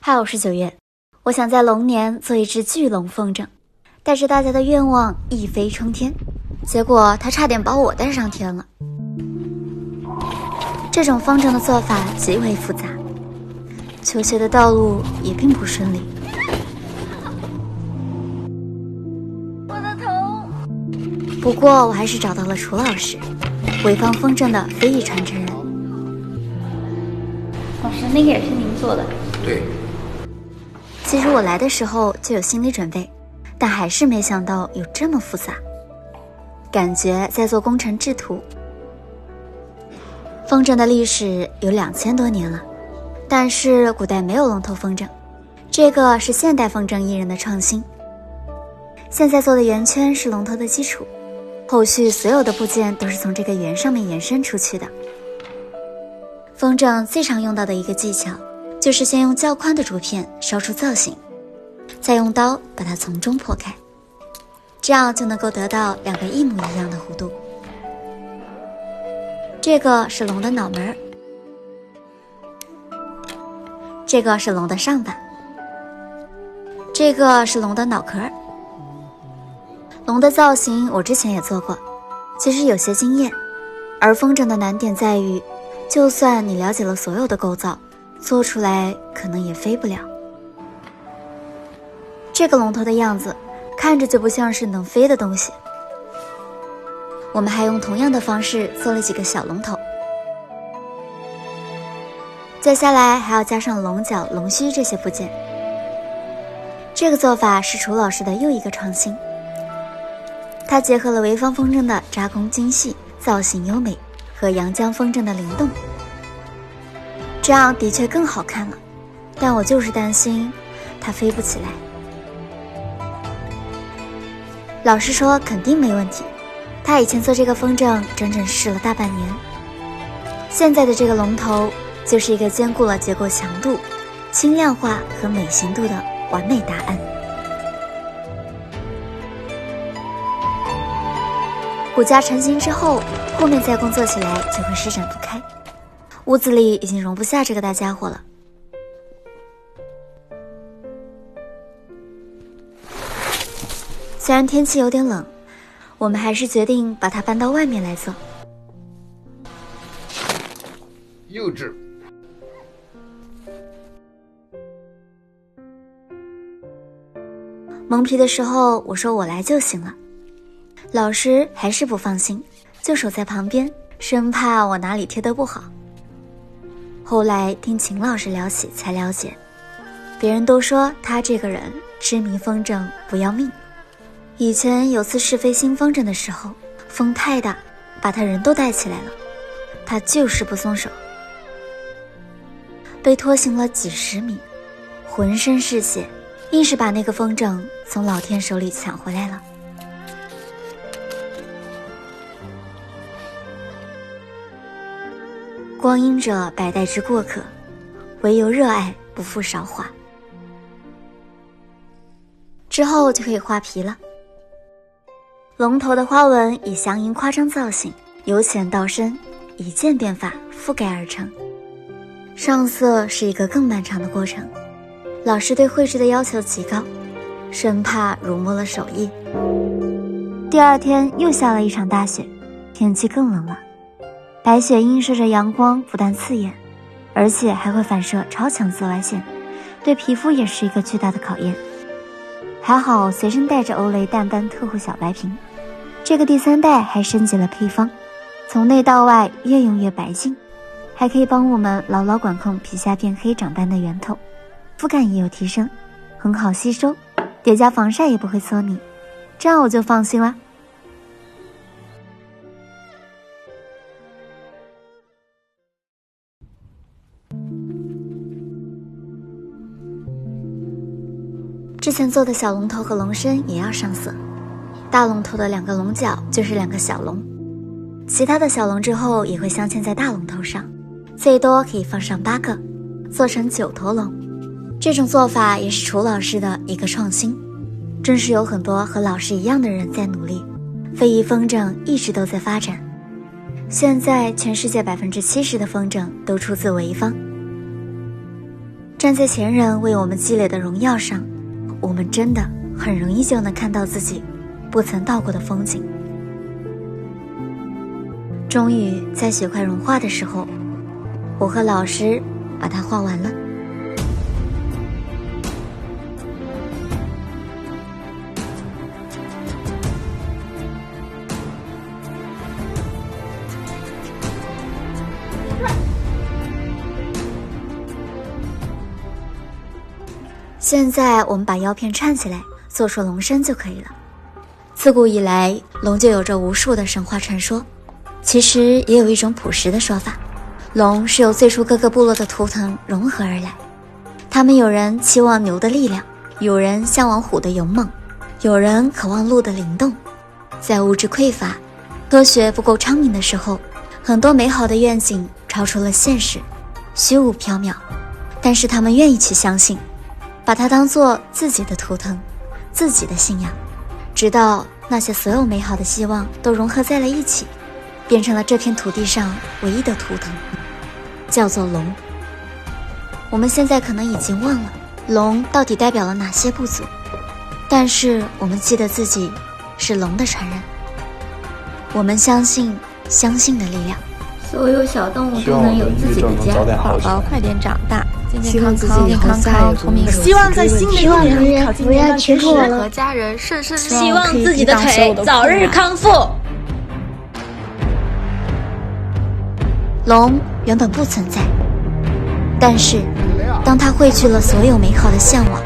嗨，我是9月，我想在龙年做一只巨龙风筝，带着大家的愿望一飞冲天，结果它差点把我带上天了。这种风筝的做法极为复杂，求学的道路也并不顺利。我的头！不过我还是找到了楚老师，潍坊风筝的非遗传承人。老师，那个也是您做的？对。其实我来的时候就有心理准备，但还是没想到有这么复杂，感觉在做工程制图。风筝的历史有2000多年了，但是古代没有龙头风筝，这个是现代风筝艺人的创新。现在做的圆圈是龙头的基础，后续所有的部件都是从这个圆上面延伸出去的。风筝最常用到的一个技巧，就是先用较宽的竹片烧出造型，再用刀把它从中破开，这样就能够得到2个一模一样的弧度。这个是龙的脑门，这个是龙的上半，这个是龙的脑壳。龙的造型我之前也做过，其实有些经验，而风筝的难点在于，就算你了解了所有的构造，做出来可能也飞不了。这个龙头的样子看着就不像是能飞的东西。我们还用同样的方式做了几个小龙头，接下来还要加上龙角、龙须这些部件。这个做法是楚老师的又一个创新，他结合了潍坊风筝的扎工精细、造型优美和阳江风筝的灵动，这样的确更好看了，但我就是担心它飞不起来。老师说肯定没问题，他以前做这个风筝整整试了大半年。现在的这个龙头就是一个兼顾了结构强度、轻量化和美型度的完美答案。骨架成型之后，后面再工作起来就会施展不开，屋子里已经容不下这个大家伙了。虽然天气有点冷，我们还是决定把它搬到外面来做。幼稚。蒙皮的时候我说我来就行了，老师还是不放心，就守在旁边，生怕我哪里贴得不好。后来听秦老师聊起才了解，别人都说他这个人痴迷风筝不要命。以前有次试飞新风筝的时候，风太大，把他人都带起来了，他就是不松手，被拖行了几10米，浑身是血，硬是把那个风筝从老天手里抢回来了。光阴者百代之过客，唯有热爱不负韶华。之后就可以画皮了。龙头的花纹以祥云夸张造型，由浅到深，以渐变法覆盖而成。上色是一个更漫长的过程，老师对绘制的要求极高，生怕辱没了手艺。第2天又下了一场大雪，天气更冷了，白雪映射着阳光，不但刺眼，而且还会反射超强紫外线，对皮肤也是一个巨大的考验。还好随身带着欧蕾淡斑特护小白瓶，这个第3代还升级了配方，从内到外越用越白净，还可以帮我们牢牢管控皮下变黑长斑的源头，肤感也有提升，很好吸收，叠加防晒也不会搓泥，这样我就放心了。之前做的小龙头和龙身也要上色，大龙头的2个龙角就是2个小龙，其他的小龙之后也会镶嵌在大龙头上，最多可以放上8个，做成9头龙。这种做法也是楚老师的一个创新，正是有很多和老师一样的人在努力，非遗风筝一直都在发展。现在全世界70%的风筝都出自潍坊。站在前人为我们积累的荣耀上，我们真的很容易就能看到自己不曾到过的风景。终于在雪快融化的时候，我和老师把它画完了。现在我们把腰片串起来，做出龙身就可以了。自古以来，龙就有着无数的神话传说。其实也有一种朴实的说法，龙是由最初各个部落的图腾融合而来。他们有人期望牛的力量，有人向往虎的勇猛，有人渴望鹿的灵动。在物质匮乏、科学不够昌明的时候，很多美好的愿景超出了现实，虚无缥缈，但是他们愿意去相信，把它当作自己的图腾，自己的信仰，直到那些所有美好的希望都融合在了一起，变成了这片土地上唯一的图腾，叫做龙。我们现在可能已经忘了龙到底代表了哪些部族，但是我们记得自己是龙的传人。我们相信的力量，所有小动物都能有自己的家。宝宝快点长大，健健康康，聪明。希望在新的一年考进年度学士，和家人顺利。希望自己的腿早日康复。龙原本不存在，但是当它汇聚了所有美好的向往，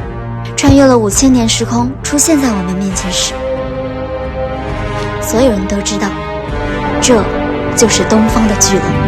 穿越了5000年时空，出现在我们面前时，所有人都知道，这就是东方的巨龙。